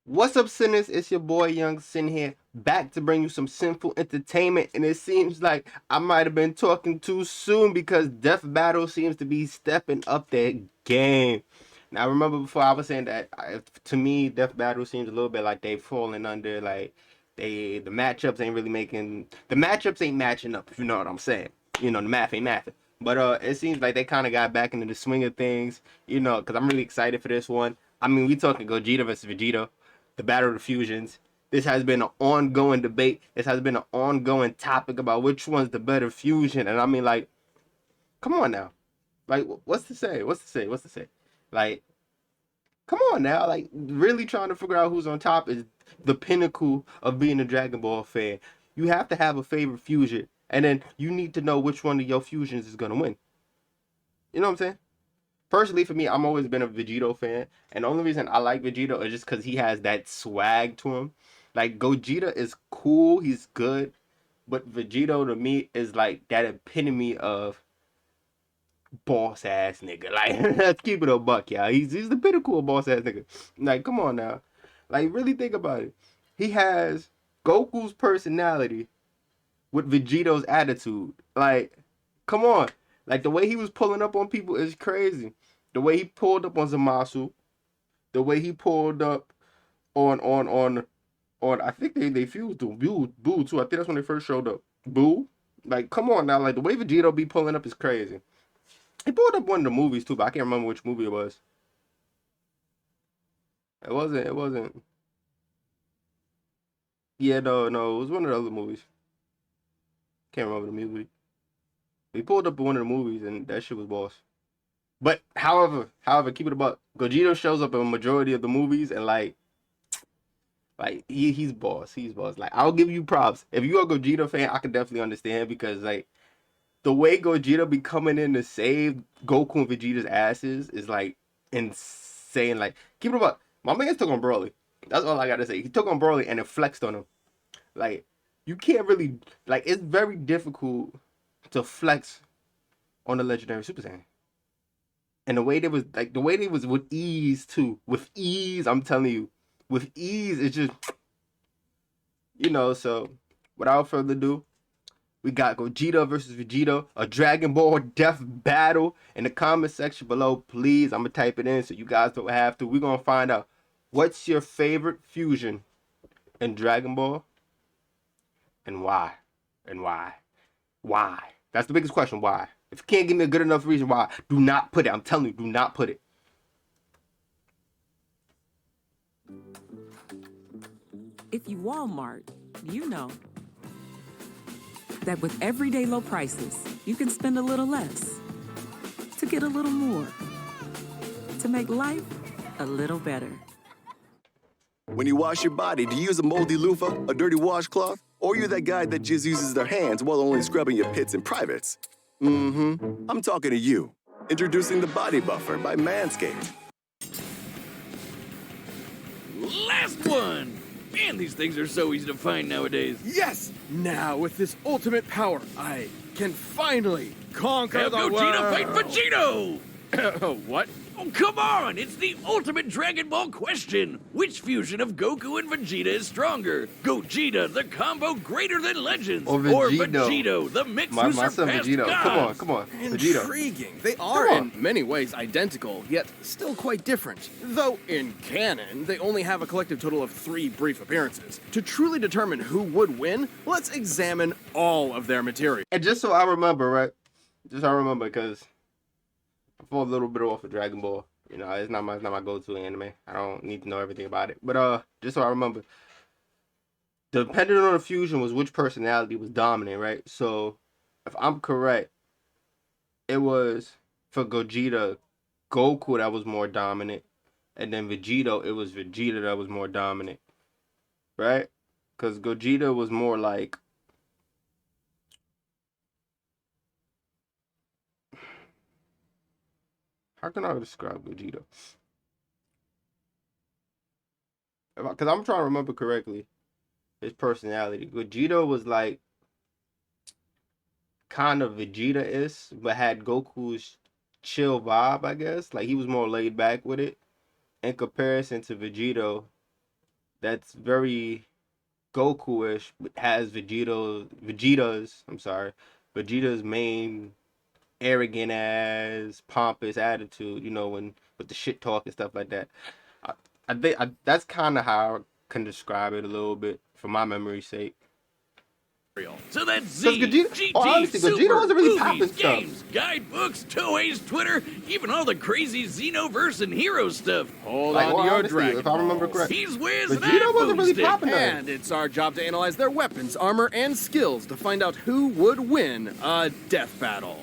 What's up, sinners? It's your boy YoungSin here, back to bring you some sinful entertainment. And it seems like I might have been talking too soon because Death Battle seems to be stepping up their game. Now, remember before I was saying that to me, Death Battle seems a little bit like they've fallen under, like the matchups ain't really making the matchups ain't matching up. If you know what I'm saying, the math ain't mathing. But it seems like they kind of got back into the swing of things, because I'm really excited for this one. I mean, we talking Gogeta versus Vegito, the battle of the fusions. This has been an ongoing debate. This has been an ongoing topic about which one's the better fusion. And I mean, like, come on now. Like, what's to say? What's to say? What's to say? Like, come on now. Like, really trying to figure out who's on top is the pinnacle of being a Dragon Ball fan. You have to have a favorite fusion. And then you need to know which one of your fusions is going to win. You know what I'm saying? Personally, for me, I'm always been a Vegito fan, and the only reason I like Vegito is just because he has that swag to him. Like Gogeta is cool, he's good, but Vegito to me is like that epitome of boss ass nigga. Like let's keep it a buck, y'all. He's the pinnacle of boss ass nigga. Like come on now, like really think about it. He has Goku's personality with Vegito's attitude. Like, come on. Like the way he was pulling up on people is crazy. The way he pulled up on Zamasu, the way he pulled up on I think they fused to Boo too. I think that's when they first showed up. Boo. Like, come on now. Like the way Vegito be pulling up is crazy. He pulled up one of the movies too, but I can't remember which movie it was. It wasn't. Yeah, no, it was one of the other movies. Can't remember the movie. He pulled up in one of the movies and that shit was boss. But however, keep it about Gogeta shows up in a majority of the movies and like he's boss. He's boss. Like I'll give you props. If you're a Gogeta fan, I can definitely understand because like the way Gogeta be coming in to save Goku and Vegeta's asses is like insane. Like keep it about. My man took on Broly. That's all I gotta say. He took on Broly and it flexed on him. Like you can't really like it's very difficult to flex on the legendary Super Saiyan. And the way they was with ease too. With ease, I'm telling you. With ease, it's just so without further ado, we got Gogeta versus Vegito, a Dragon Ball death battle. In the comment section below, please. I'm gonna type it in so you guys don't have to. We're gonna find out what's your favorite fusion in Dragon Ball and why. And why. Why? That's the biggest question. Why? If you can't give me a good enough reason why, do not put it. I'm telling you, do not put it. If you Walmart, you know that with everyday low prices, you can spend a little less to get a little more, to make life a little better. When you wash your body, do you use a moldy loofah, a dirty washcloth, or you're that guy that just uses their hands while only scrubbing your pits and privates? I'm talking to you. Introducing the Body Buffer by Manscaped. Last one! Man, these things are so easy to find nowadays. Yes! Now, with this ultimate power, I can finally conquer Have the Gogeta world! fight Vegito! What? Oh, come on! It's the ultimate Dragon Ball question! Which fusion of Goku and Vegeta is stronger? Gogeta, the combo greater than legends? Or Vegito, the mix who My son surpassed Vegito. gods? Come on. Vegito. Intriguing. They are in many ways identical, yet still quite different. Though in canon, they only have a collective total of 3 brief appearances. To truly determine who would win, let's examine all of their material. And just so I remember, right? Just so I remember, because I fall a little bit off of Dragon Ball. It's not my go-to anime. I don't need to know everything about it. But just so I remember, depending on the fusion was which personality was dominant, right? So if I'm correct, it was for Gogeta, Goku that was more dominant, and then Vegito, it was Vegeta that was more dominant, right? Because Gogeta was more like how can I describe Gogeta? Because I'm trying to remember correctly his personality. Gogeta was like kind of Vegeta-ish, but had Goku's chill vibe, I guess. Like he was more laid back with it in comparison to Vegito. that's very Goku-ish, but has Vegeta's main arrogant ass pompous attitude, you know, when with the shit talk and stuff like that. I, that's kind of how I can describe it a little bit for my memory's sake. So that's Z, Gogeta, GT, honestly, Super, Gogeta wasn't really movies, popping stuff. games, guidebooks, toys, Twitter, even all the crazy Xenoverse and hero stuff. Hold Like, on to well, your honestly, Dragon if I remember Balls. correct. He's whizzing Vegeta wasn't really popping that. And it's our job to analyze their weapons, armor, and skills to find out who would win a death battle.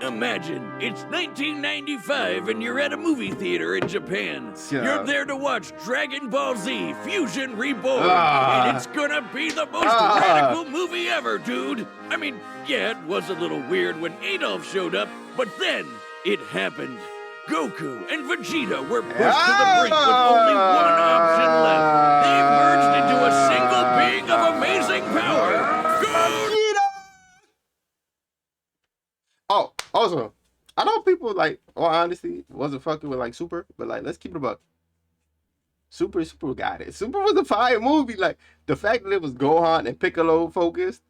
Imagine, it's 1995 and you're at a movie theater in Japan. Yeah. You're there to watch Dragon Ball Z Fusion Reborn. Ah. And it's gonna be the most radical movie ever, dude. I mean, yeah, it was a little weird when Adolf showed up, but then it happened. Goku and Vegeta were pushed to the brink with only one option left. They merged into a single being of amazing power. Go! Oh, also, I know people like, well, honestly, wasn't fucking with like Super, but like, let's keep it a buck. Super got it. Super was a fire movie. Like, the fact that it was Gohan and Piccolo focused,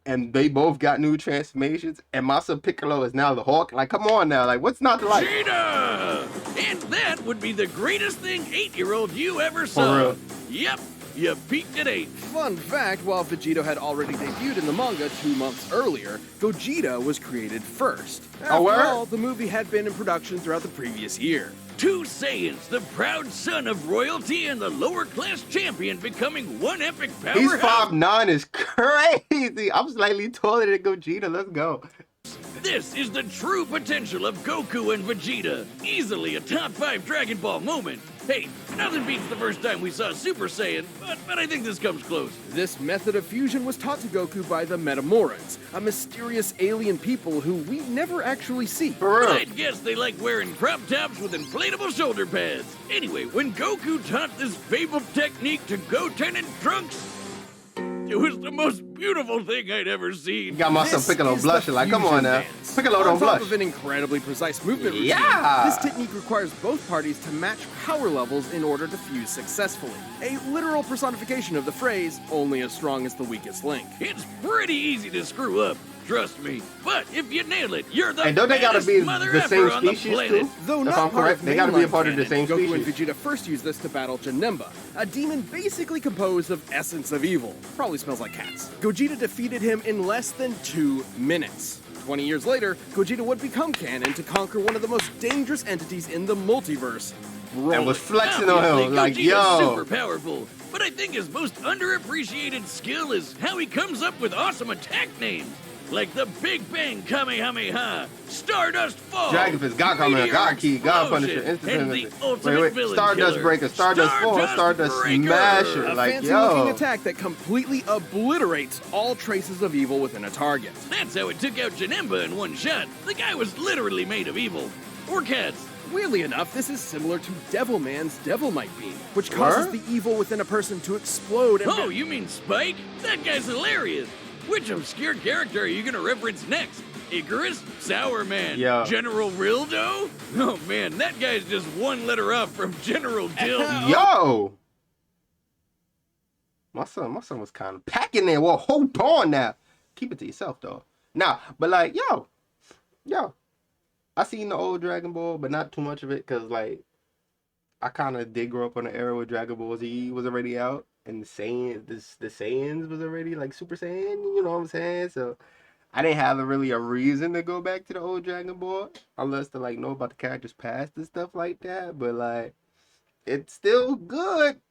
and they both got new transformations, and Masa Piccolo is now the Hawk. Like, come on now. Like, what's not to like? Vegeta! And that would be the greatest thing 8-year-old you ever saw. real. Yep, you peaked at 8. Fun fact, while Vegito had already debuted in the manga 2 months earlier, Gogeta was created first. After word? all, the movie had been in production throughout the previous year. Two Saiyans, the proud son of royalty and the lower class champion, becoming one epic He's powerhouse. 5'9" is crazy. I'm slightly taller than Gogeta. Let's go. This is the true potential of Goku and Vegeta. Easily a top 5 Dragon Ball moment. Hey, nothing beats the first time we saw Super Saiyan, but I think this comes close. This method of fusion was taught to Goku by the Metamorans, a mysterious alien people who we never actually see. For real. I'd guess they like wearing crop tops with inflatable shoulder pads. Anyway, when Goku taught this fabled technique to Goten and Trunks, it was the most beautiful thing I'd ever seen. Got myself This Piccolo is the blushing. Like, come fusion on now. dance. Piccolo On don't top blush. of an incredibly precise movement routine, Yeah. this technique requires both parties to match power levels in order to fuse successfully. A literal personification of the phrase, only as strong as the weakest link. It's pretty easy to screw up, trust me. But if you nail it, you're the And don't they gotta baddest be mother the effer same on the species planet. too? Though If not I'm part correct, of they gotta be a mainline part of the canon, same Goku and species. Vegeta first used this to battle Janemba, a demon basically composed of essence of evil. Probably smells like cats. Gogeta defeated him in less than 2 minutes. 20 years later, Gogeta would become canon to conquer one of the most dangerous entities in the multiverse, And was Broly. flexing on Obviously, him. Like, Gogeta's yo. super powerful. But I think his most underappreciated skill is how he comes up with awesome attack names. Like the Big Bang Kamehameha, Stardust Fall, Dragon Fist, God Kamehameha, Meteor God Key, God Explosion, Punisher, Instant and the Penalty. ultimate Wait, villain Stardust killer, Breaker, Stardust Fall, Stardust Breaker. Smasher. A Like, fancy-looking yo. attack that completely obliterates all traces of evil within a target. That's how it took out Janemba in one shot. The guy was literally made of evil. Or cats. Weirdly enough, this is similar to Devilman's Devil Might Be, which causes What? the evil within a person to explode and Oh, you mean Spike? That guy's hilarious. Which obscure character are you gonna reference next? Icarus? Sour Man? Yeah. General Rildo? Oh man, that guy's just one letter up from General Dill. Yo. My son was kind of packing there. Well, hold on now. Keep it to yourself, though. Nah, but like, yo. I seen the old Dragon Ball, but not too much of it, because, like, I kind of did grow up on an era where Dragon Ball Z was already out, and the Saiyans was already, like, Super Saiyan, you know what I'm saying? So, I didn't have really a reason to go back to the old Dragon Ball, unless to, like, know about the characters past and stuff like that, but, like, it's still good.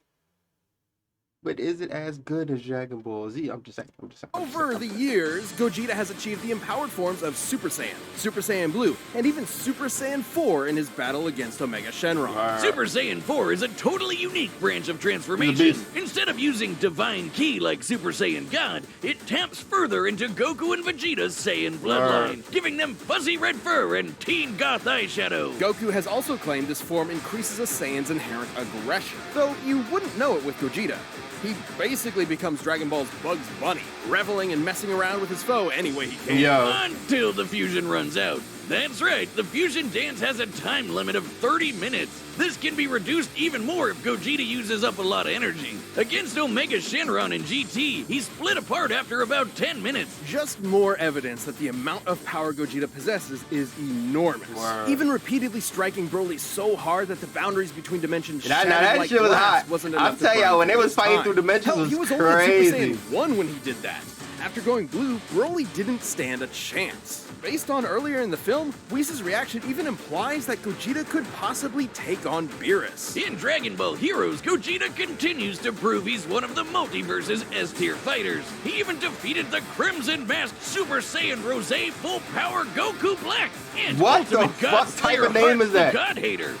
But is it as good as Dragon Ball Z? I'm just saying. Over the years, Gogeta has achieved the empowered forms of Super Saiyan, Super Saiyan Blue, and even Super Saiyan 4 in his battle against Omega Shenron. Super Saiyan 4 is a totally unique branch of transformation. beast. Instead of using Divine Ki like Super Saiyan God, it taps further into Goku and Vegeta's Saiyan bloodline, giving them fuzzy red fur and teen goth eyeshadow. Goku has also claimed this form increases a Saiyan's inherent aggression, though you wouldn't know it with Gogeta. He basically becomes Dragon Ball's Bugs Bunny, reveling and messing around with his foe any way he can. Yo. Until the fusion runs out. That's right, the fusion dance has a time limit of 30 minutes. This can be reduced even more if Gogeta uses up a lot of energy. Against Omega Shenron in GT, he split apart after about 10 minutes. Just more evidence that the amount of power Gogeta possesses is enormous. Wow. Even repeatedly striking Broly so hard that the boundaries between dimensions Now shattered that like shit was glass hot. wasn't I'll enough to tell y'all, burn when they through was his fighting time. through dimensions, Hell, was he was crazy. only Super Saiyan 1 when he did that. After going blue, Broly didn't stand a chance. Based on earlier in the film, Whis' reaction even implies that Gogeta could possibly take on Beerus. In Dragon Ball Heroes, Gogeta continues to prove he's one of the multiverse's S-tier fighters. He even defeated the Crimson Masked Super Saiyan Rose Full Power Goku Black and What the Ultimate God fuck type Slayer of name Heart is that? the God Hater.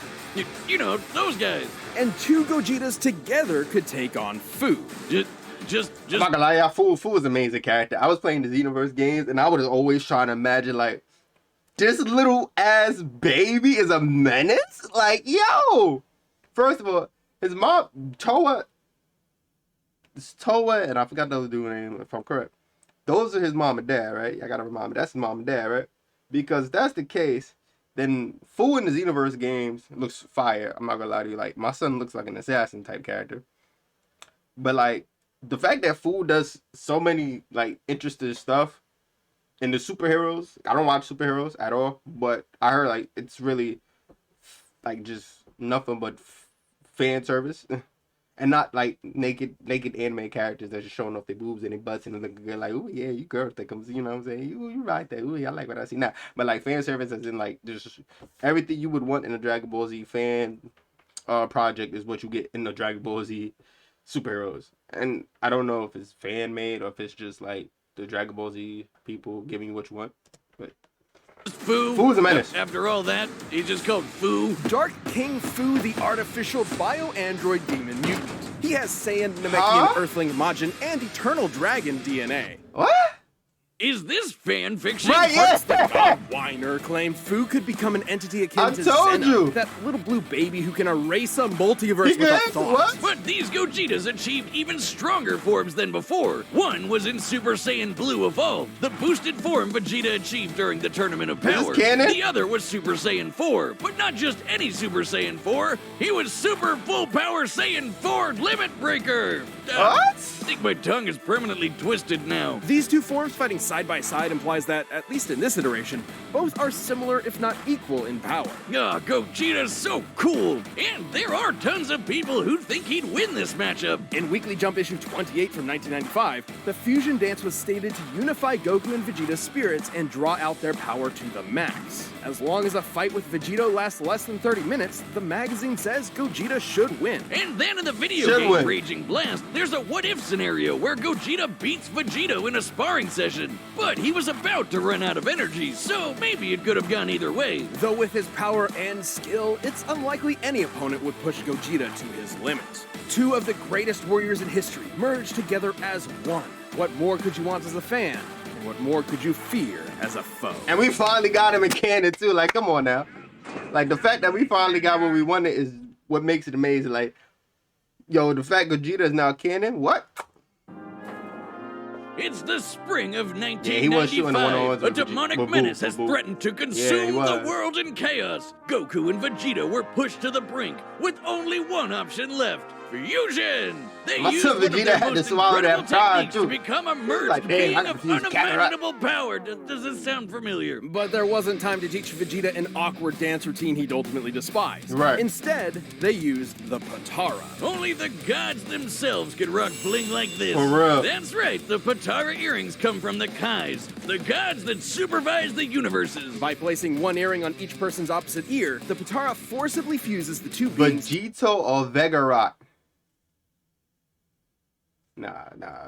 You know, those guys. And two Gogetas together could take on Fu. Just I'm not gonna lie, y'all, Fu was an amazing character. I was playing the Xenoverse games, and I was always trying to imagine, like, this little ass baby is a menace? Like, yo! First of all, his mom, Toa, and I forgot the other dude's name, if I'm correct. Those are his mom and dad, right? I gotta remind me, that's his mom and dad, right? Because if that's the case, then Fu in the Xenoverse games looks fire. I'm not gonna lie to you. Like, my son looks like an assassin type character. But, like, the fact that Fu does so many, like, interesting stuff in the superheroes, I don't watch superheroes at all, but I heard, like, it's really, like, just nothing but fan service. And not, like, naked anime characters that just showing off their boobs and their butts and looking good, like, ooh, yeah, you girls think I'm, you know what I'm saying? You right there. Ooh, yeah, I like what I see now. But, like, fan service as in, like, just everything you would want in a Dragon Ball Z fan project is what you get in the Dragon Ball Z superheroes. And I don't know if it's fan made or if it's just like the Dragon Ball Z people giving you what you want. But Fu's a menace. After all that, he's just called Fu. Dark King Fu, the artificial bio-android demon mutant. He has Saiyan, Namekian, Earthling, Majin, and Eternal Dragon DNA. What? Is this fan fiction? Right, yeah. The God Whiner claimed Fu could become an entity akin I to told Zena, you. that little blue baby who can erase a multiverse He with a can? thought. What? But these Gogetas achieved even stronger forms than before. One was in Super Saiyan Blue Evolved, the boosted form Vegeta achieved during the Tournament of This is Power. canon? The other was Super Saiyan 4, but not just any Super Saiyan 4. He was Super Full Power Saiyan 4 Limit Breaker. What? I think my tongue is permanently twisted now. These two forms fighting side by side implies that, at least in this iteration, both are similar if not equal in power. Gogeta's so cool. And there are tons of people who think he'd win this matchup. In Weekly Jump issue 28 from 1995, the fusion dance was stated to unify Goku and Vegeta's spirits and draw out their power to the max. As long as a fight with Vegito lasts less than 30 minutes, the magazine says Gogeta should win. And then in the video Should game win. Raging Blast, there's a what-if scenario where Gogeta beats Vegito in a sparring session. But he was about to run out of energy, so maybe it could have gone either way. Though with his power and skill, it's unlikely any opponent would push Gogeta to his limit. Two of the greatest warriors in history merged together as one. What more could you want as a fan? And what more could you fear as a foe? And we finally got him in canon too. Like, come on now. Like, the fact that we finally got what we wanted is what makes it amazing. Like, yo, the fact Gogeta is now canon, what? It's the spring of he was shooting the 1995. one-on-ones A with Vegeta. demonic Boop, boop, menace has boop, boop. threatened to Yeah, consume he the was. world in chaos. Goku and Vegeta were pushed to the brink with only one option left. Fusion! They My used son one of Vegeta their had to most swallow that incredible pride, techniques too. to become a merged like, damn, being I of can use Kakarot. unimaginable power. Does this sound familiar? But there wasn't time to teach Vegeta an awkward dance routine he'd ultimately despise. Right. Instead, they used the Patara. Only the gods themselves could rock bling like this. For real. That's right, the Patara earrings come from the Kais, the gods that supervise the universes. By placing one earring on each person's opposite ear, the Patara forcibly fuses the two beings. Vegito or Vegarot? Nah,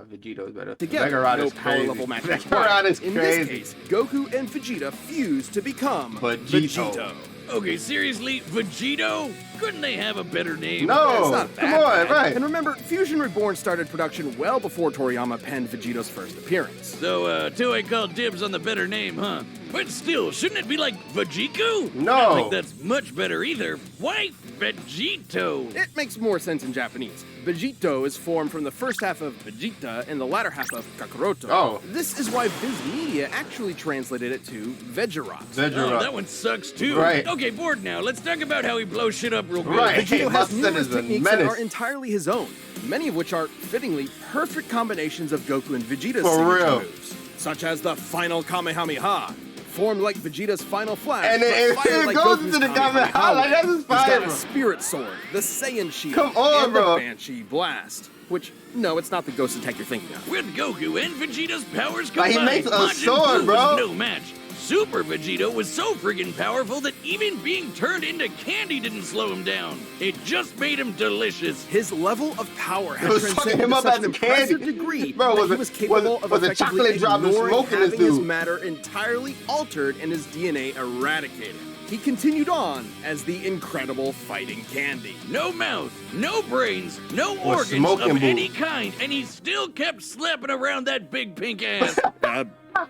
Vegito's better. Together, Vegarot no is power crazy. level match Vegarot required. is In crazy. this case, Goku and Vegeta fuse to become Vegito. Okay, seriously, Vegito? Couldn't they have a better name? No, It's not come that on, bad. right. And remember, Fusion Reborn started production well before Toriyama penned Vegito's first appearance. So, Toei called dibs on the better name, huh? But still, shouldn't it be like Vegito? No. I think that's much better either. Why Vegito? It makes more sense in Japanese. Vegito is formed from the first half of Vegeta and the latter half of Kakaroto. Oh. This is why Viz Media actually translated it to Vegirot. Oh, that one sucks too. Right. Okay, bored now. Let's talk about how he blows shit up real quick. Right. Vegito has Mustard numerous is a techniques that menace. are entirely his own, many of which are fittingly perfect combinations of Goku and Vegeta's For signature real. moves, such as the final Kamehameha, formed like Vegeta's final flash, And but it fired like goes Goku's into the Kamehameha, like, that's He's got fire, a bro. Spirit Sword, the Saiyan Shield, Come on, and bro. the Banshee Blast. Which, no, it's not the ghost attack you're thinking of. With Goku and Vegeta's powers Like, combined, he makes a Majin sword, Buu bro. was no match. Super Vegito was so friggin' powerful that even being turned into candy didn't slow him down. It just made him delicious. His level of power had It was fucking transcended him to up such as an a candy. impressive degree Bro, that was he it- was capable of was a effectively chocolate drop of ignoring smoke in this having his dude. matter entirely altered and his DNA eradicated. He continued on as the incredible fighting candy. No mouth, no brains, no Or organs smoking of boo. any kind, and he still kept slapping around that big pink ass.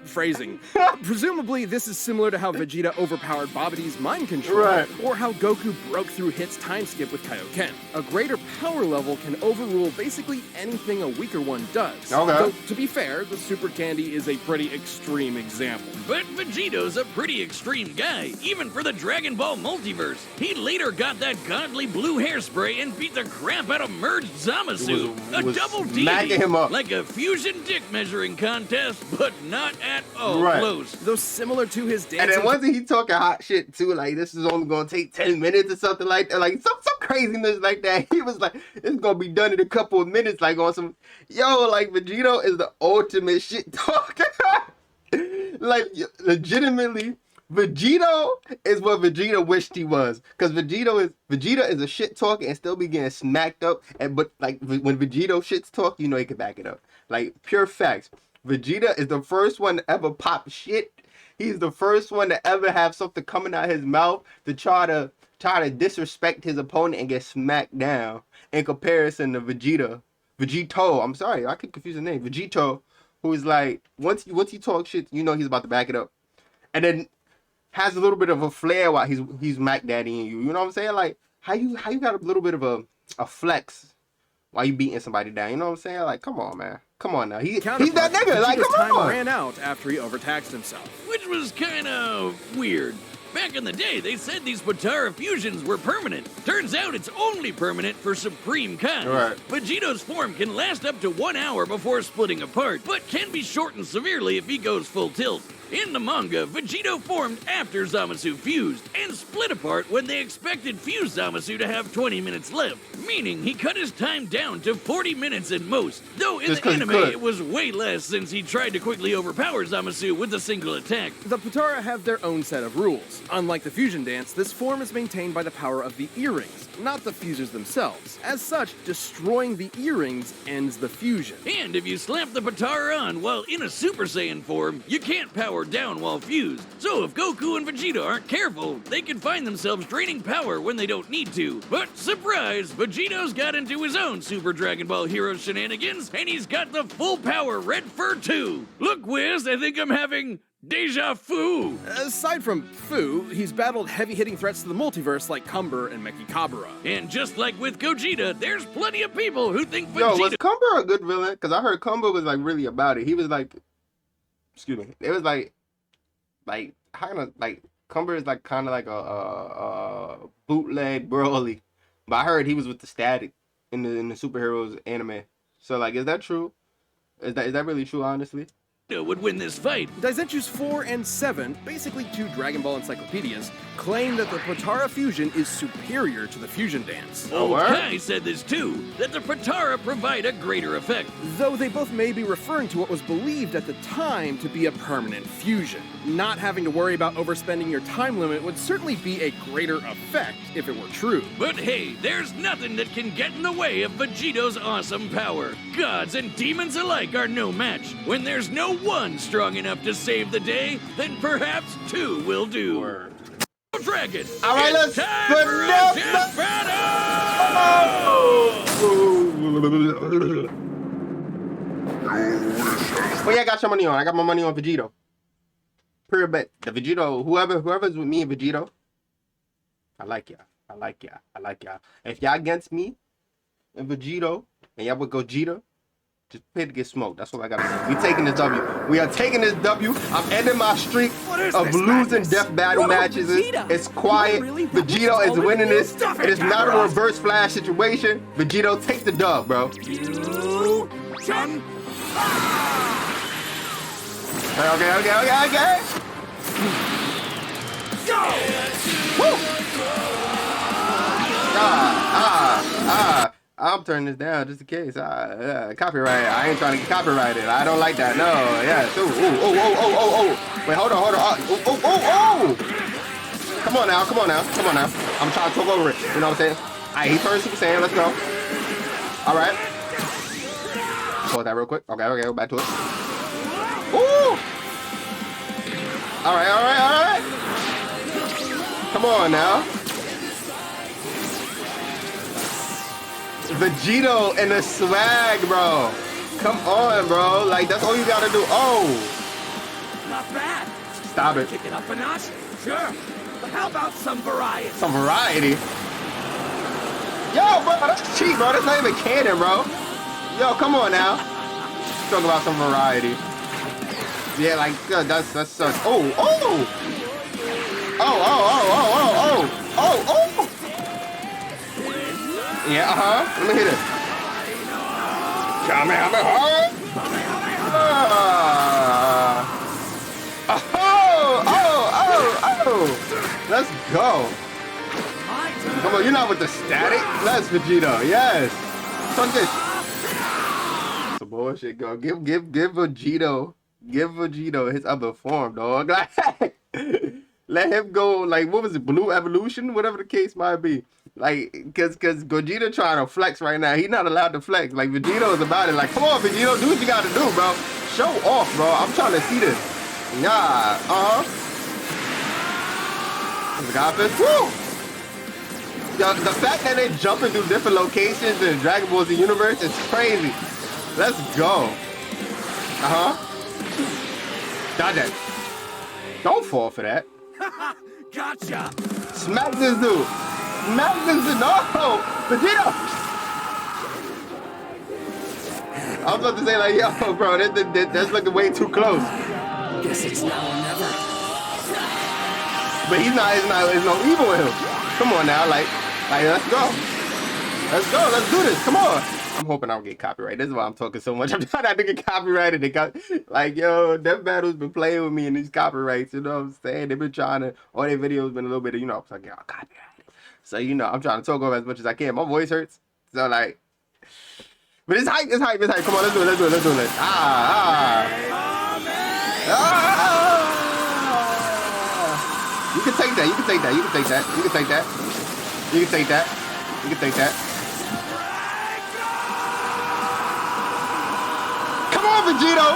Phrasing. Presumably, this is similar to how Vegeta overpowered Babidi's mind control, Right. or how Goku broke through Hit's time skip with Kaioken. A greater power level can overrule basically anything a weaker one does. Okay. Though, to be fair, the Super Candy is a pretty extreme example. But Vegito's a pretty extreme guy, even for the Dragon Ball multiverse. He later got that godly blue hairspray and beat the crap out of merged Zamasu. Was A double smacking deity, him up. like a fusion dick measuring contest, but not at all Right. close. Though similar to his And dancing... then wasn't he talking hot shit too? Like, this is only gonna take 10 minutes or something like that. Like, some craziness like that. He was like, it's gonna be done in a couple of minutes. Like, on some, yo, like, Vegito is the ultimate shit talker. Like, legitimately, Vegito is what Vegeta wished he was. Because Vegeta is a shit talker and still be getting smacked up. But, like, when Vegito shits talk, you know he can back it up. Like, pure facts. Vegeta is the first one to ever pop shit. He's the first one to ever have something coming out his mouth to try to disrespect his opponent and get smacked down. In comparison to Vegito, I'm sorry, I could confuse the name. Vegito, who's like, once he talks shit, you know he's about to back it up, and then has a little bit of a flair while he's Mac Daddying you. You know what I'm saying? Like, how you got a little bit of a flex while you beating somebody down. You know what I'm saying? Like, come on, man. Come on now. He's that nigga. Like, Vegeta's come time on. ran out after he overtaxed himself. Which was kind of weird. Back in the day, they said these Potara fusions were permanent. Turns out it's only permanent for Supreme Kai. Right. Vegito's form can last up to 1 hour before splitting apart, but can be shortened severely if he goes full tilt. In the manga, Vegito formed after Zamasu fused, and split apart when they expected fused Zamasu to have 20 minutes left, meaning he cut his time down to 40 minutes at most, though in Just the 'cause he anime could. it was way less since he tried to quickly overpower Zamasu with a single attack. The Potara have their own set of rules. Unlike the fusion dance, this form is maintained by the power of the earrings, not the fusers themselves. As such, destroying the earrings ends the fusion. And if you slap the Potara on while in a Super Saiyan form, you can't power down while fused. So if Goku and Vegeta aren't careful, they can find themselves draining power when they don't need to. But surprise, Vegito's got into his own Super Dragon Ball Hero shenanigans, and he's got the full power Red Fur too. Look, Wiz, I think I'm having deja vu. Aside from Fu, he's battled heavy-hitting threats to the multiverse like Cumber and Mechikabura. And just like with Gogeta, there's plenty of people who think Yo, was Vegeta... Cumber a good villain? Because I heard Cumber was like really about it. He was like, excuse me. It was like kind of like Cumber is like kind of like a bootleg Broly, but I heard he was with the Static in the superheroes anime. So like, is that true? Is that really true? Honestly, would win this fight. Daizenshus 4 and 7, basically two Dragon Ball encyclopedias, claim that the Potara fusion is superior to the fusion dance. Oh, Old word? Kai said this too, that the Potara provide a greater effect. Though they both may be referring to what was believed at the time to be a permanent fusion. Not having to worry about overspending your time limit would certainly be a greater effect if it were true. But hey, there's nothing that can get in the way of Vegito's awesome power. Gods and demons alike are no match. When there's no one strong enough to save the day, then perhaps two will do. Word. Dragon, All right, it's let's time put for it a up. death battle! Well, yeah, I got your money on. I got my money on Vegito. Pure bet. The Vegito, whoever's with me and Vegito, I like y'all. I like y'all. I like y'all. If y'all against me and Vegito, and y'all would Gogeta, just pay to get smoked. That's all I gotta say. We taking this W. We are taking this W. I'm ending my streak of losing death battle matches. It's quiet. Vegito is winning this. It is not a reverse flash situation. Vegito, take the dub, bro. Okay. Woo! I'm turning this down just in case. Copyright. I ain't trying to get copyrighted. I don't like that. No. Yeah. Oh. Wait, hold on. Oh. Come on now. I'm trying to talk over it. You know what I'm saying? Alright, he turned Super Saiyan. Let's go. Alright. Pause that real quick. Okay. Go back to it. Ooh. Alright. Come on now. Vegito and the swag, bro. Come on, bro. Like, that's all you gotta do. Oh. Not bad. Stop it. Kick it up a notch? Sure. But how about some variety? Some variety? Yo, bro, that's cheap, bro. That's not even canon, bro. Yo, come on now. Talk about some variety. Yeah, like, that's such. Oh. Yeah, let me hit it. Let's go. Come on, you're not with the static. Let's Vegito. Yes. Fuck this. Some bullshit, go. Give Vegito. Give Vegito his other form, dog. Let him go, like, what was it, Blue Evolution? Whatever the case might be. Like, because Gogeta trying to flex right now. He's not allowed to flex. Like, Vegito is about it. Like, come on, Vegito, do what you got to do, bro. Show off, bro. I'm trying to see this. Nah, Got this. Woo! The fact that they're jumping through different locations in Dragon Ball Z universe is crazy. Let's go. Dodge that. Don't fall for that. Gotcha. Smack this dude. No! Vegito! I was about to say, like, yo, bro, that's looking way too close. Guess it's now or never. But there's no evil in him. Come on now, like, let's go. Let's do this. Come on. I'm hoping I don't get copyrighted. This is why I'm talking so much. I'm trying not to get copyrighted. Like, yo, Death Battle's been playing with me in these copyrights. You know what I'm saying? They've been trying to, all their videos been a little bit of, it's like, yo, copyrighted. So, I'm trying to talk over as much as I can. My voice hurts. So, like, but it's hype. Come on, let's do it. You can take that. Come on, Vegito!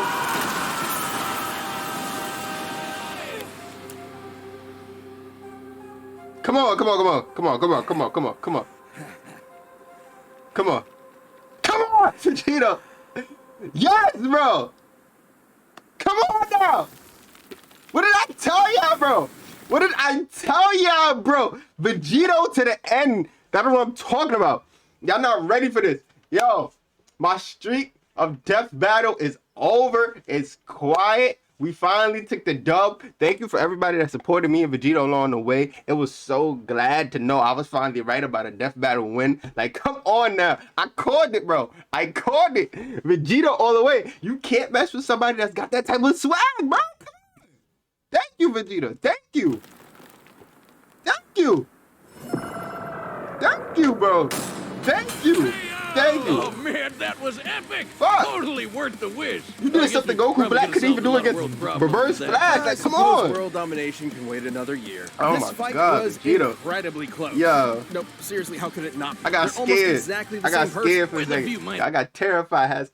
Come on, Vegito! Yes, bro! Come on now! What did I tell y'all, bro? Vegito to the end. That's what I'm talking about. Y'all not ready for this. Yo, my streak of Death Battle is over. It's quiet. We finally took the dub. Thank you for everybody that supported me and Vegito along the way. It was so glad to know I was finally right about a Death Battle win. Like, come on now. I called it, bro. Vegito all the way. You can't mess with somebody that's got that type of swag, bro. Thank you, Vegito. Thank you, bro. Thank you. Oh man, that was epic! Fuck. Totally worth the wish. You did something Goku Black couldn't even do against Reverse Flash. Like, come on. World domination can wait another year. Oh this my fight God, was Vegito. incredibly close. Yo. No, seriously, how could it not be? I got They're almost scared. exactly the I got same scared for person. a With a few second. minutes. I got terrified.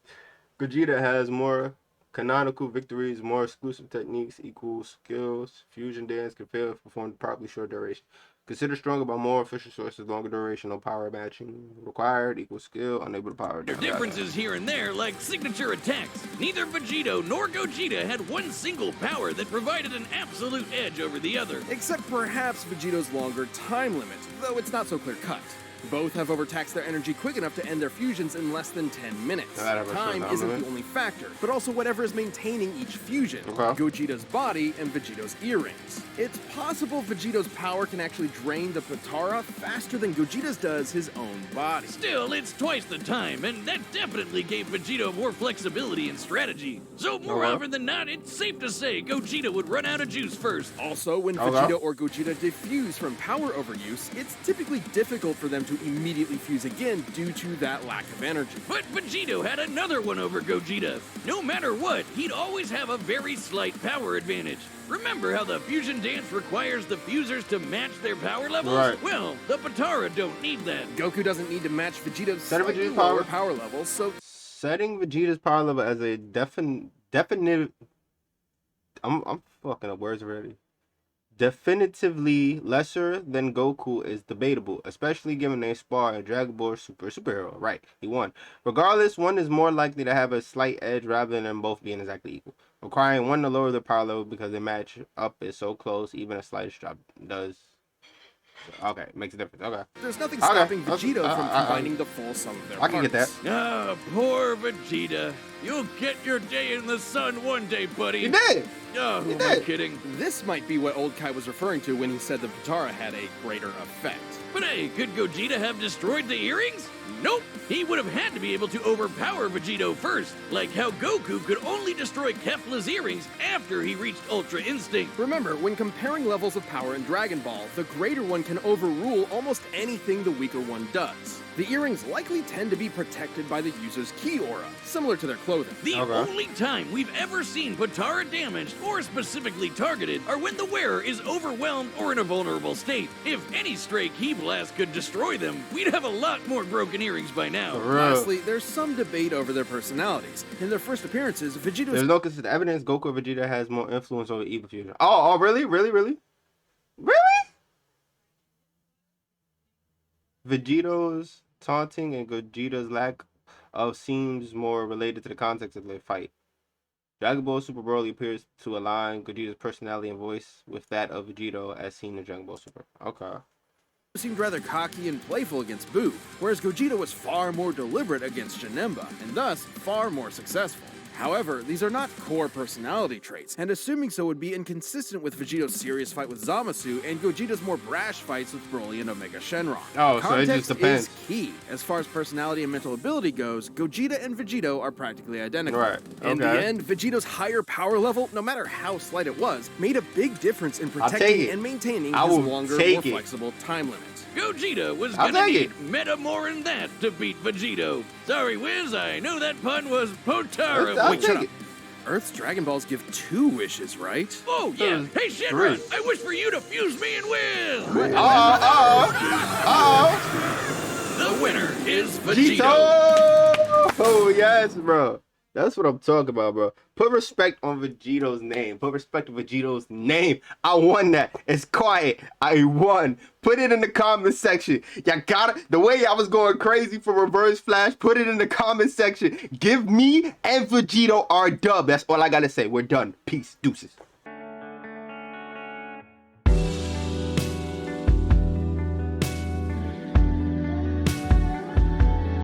Gogeta has more canonical victories, more exclusive techniques, equals skills. Fusion dance can fail if performed properly short duration. Consider stronger but more efficient sources, longer duration, no power matching required, equal skill, unable to power. There are differences here and there, like signature attacks. Neither Vegito nor Gogeta had one single power that provided an absolute edge over the other. Except perhaps Vegito's longer time limit, though it's not so clear-cut. Both have overtaxed their energy quick enough to end their fusions in less than 10 minutes. Time isn't the only factor, but also whatever is maintaining each fusion. Gogeta's body and Vegito's earrings. It's possible Vegito's power can actually drain the Potara faster than Gogeta's does his own body. Still, it's twice the time, and that definitely gave Vegito more flexibility and strategy. So more often than not, it's safe to say Gogeta would run out of juice first. Also, when Vegito or Gogeta defuse from power overuse, it's typically difficult for them to immediately fuse again due to that lack of energy. But Vegito had another one over Gogeta. No matter what, he'd always have a very slight power advantage. Remember how the fusion dance requires the fusers to match their power levels? Right. Well, the Potara don't need that. Goku doesn't need to match Vegito's Setting slightly Vegeta's lower power levels, so setting Vegeta's power level as a definitive. I'm fucking up words already. Definitively lesser than Goku is debatable, especially given they spar a Dragon Ball superhero. Right, he won. Regardless, one is more likely to have a slight edge rather than both being exactly equal. Requiring one to lower the power level because the match up is so close, even a slight drop does. Okay, makes a difference. Okay. There's nothing stopping Vegito from combining the full sum of their parts. I can get that. Ah, poor Vegeta. You'll get your day in the sun one day, buddy. He did! Oh, who am I kidding? This might be what Old Kai was referring to when he said the Potara had a greater effect. But hey, could Gogeta have destroyed the earrings? Nope. He would have had to be able to overpower Vegito first, like how Goku could only destroy Kefla's earrings after he reached Ultra Instinct. Remember, when comparing levels of power in Dragon Ball, the greater one can overrule almost anything the weaker one does. The earrings likely tend to be protected by the user's ki aura, similar to their clothing. The only time we've ever seen Potara damaged or specifically targeted are when the wearer is overwhelmed or in a vulnerable state. If any stray ki blast could destroy them, we'd have a lot more broken earrings by now. Lastly, there's some debate over their personalities. In their first appearances, Vegito's... There's no consistent evidence Goku or Vegeta has more influence over evil fusion. Oh, really? Really? Vegito's taunting and Gogeta's lack of seems more related to the context of their fight. Dragon Ball Super Broly appears to align Gogeta's personality and voice with that of Vegito as seen in Dragon Ball Super. Okay. seemed rather cocky and playful against Boo, whereas Gogeta was far more deliberate against Janemba, and thus far more successful. However, these are not core personality traits, and assuming so would be inconsistent with Vegito's serious fight with Zamasu and Gogeta's more brash fights with Broly and Omega Shenron. Oh, Context so it just depends. is key. As far as personality and mental ability goes, Gogeta and Vegito are practically identical. Right, In the end, Vegito's higher power level, no matter how slight it was, made a big difference in protecting and maintaining his longer, more flexible time limit. Gogeta was gonna need meta more than that to beat Vegito. Sorry, Wiz, I know that pun was Potara. Wait, shut up. Earth's Dragon Balls give 2 wishes, right? Oh, yeah. Hey, Shenron, I wish for you to fuse me and Wiz. The winner is Vegito. Oh, yes, bro. That's what I'm talking about, bro. Put respect on Vegito's name. Put respect on Vegito's name. I won that. It's quiet. I won. Put it in the comment section. Y'all got it. The way I was going crazy for Reverse Flash, put it in the comment section. Give me and Vegito our dub. That's all I got to say. We're done. Peace. Deuces.